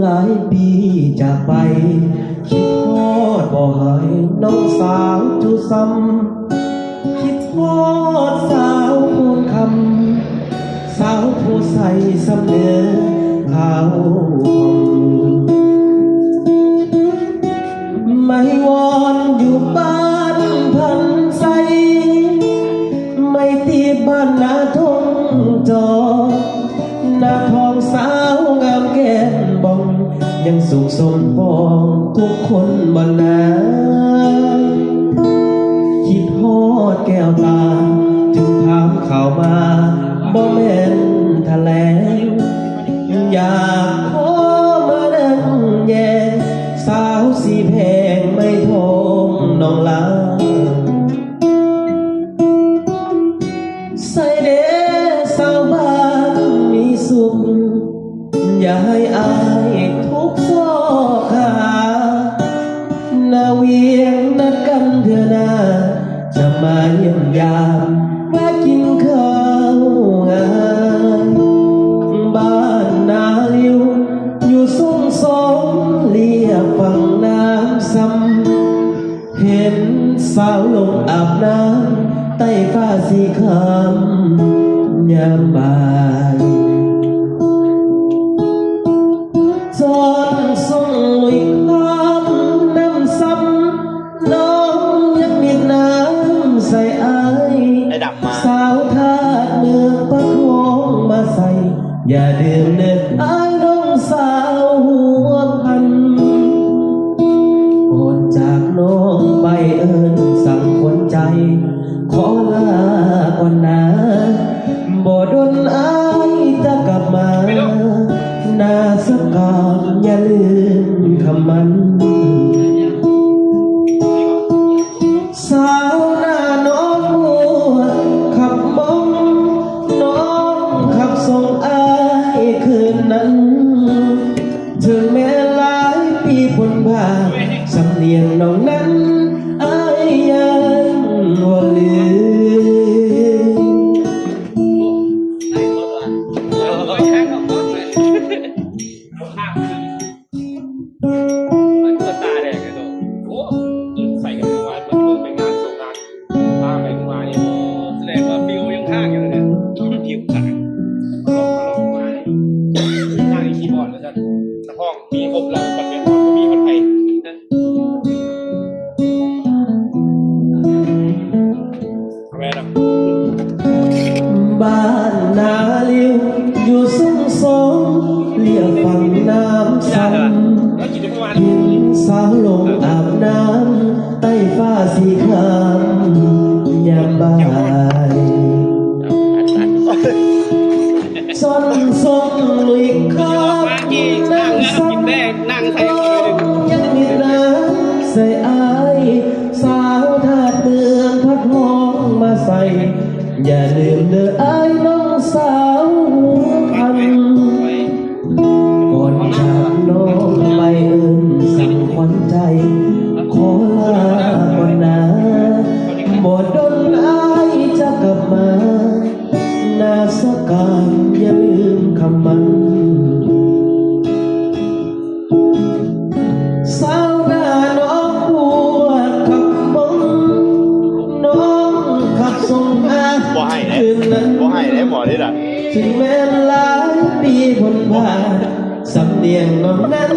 หลายปีจากไปคิดทอดบ่หายน้องสาวจุซ้ำคิดทอดสาวพูนคำสาวผู้ใส่สำเนือขาวไม่วอนอยู่บ้านพันใสไม่ตีบ้านนาทงจอนาทองสาวงามแก้มบองยังสุขสมปองทุกคนบนนาคิดฮอดแก้วตาจึงถามข่าวมาบ่แม่นแถลงอยากขอมานั่งแย่สาวสีแพงไม่ทงน้องลาใส่เดสาวบ้านมีสุขอย่าให้อายทุกซอกขานาเวียงนัดกันเถื่อหน้าจะมาเยี่ยมยามมากินข้าวงานบ้านนาลิวอยู่สุ่งสองเลียบฝั่งน้ำซ้ำเห็นสาวลงอาบน้ำใต้ฟ้าสีคำยามบ่ายจอนส่งลุยคำน้ำซ้ำน้องยังมีน้ำใส่อายสาวทาดเมืองประคองมาใส่อย่าดื่มเด็ดอายน้องสาวหัวพันก่อนจากน้องไปเอิญสั่งคนใจขอลาก่อนนะบ่ดนอายจะกลับมานาสกามอย่าลืมคำมันสาวหน้าน้องมัวขับมองน้องขับส่งอายคืนนั้นถึงแม้หลายปีพ้นผ่านสำเนียงน้องนั้นอายยังว่าลืมมีครบเราปัจจุบันมีคนไทยแม่ดบ้านนาลิวอยู่สุ่งสองเลียบฝั่งน้ำซ้ำหินสาวลงอาบน้ำใต้ฟ้าสีครามยามบ่ายซ่อนส่งลุยข้ามนั่งซ้ำยังมีน้ำใส่อายสาวทาดเมืองพัดห้องมาใส่อย่าลืมเด้ออายน้องสาวหัวพันก่อนจากน้องไปเอิญสั่งขวัญใจขอลาก่อนนะบ่ดนอายจะกลับมานาสกามอย่าลืมคำมันสาวหน้าน้องบัวขับมองน้องขับส่งอาคืนนั้นถึงแม้หลายปีพ้นผ่านสำเนียงน้องนั้น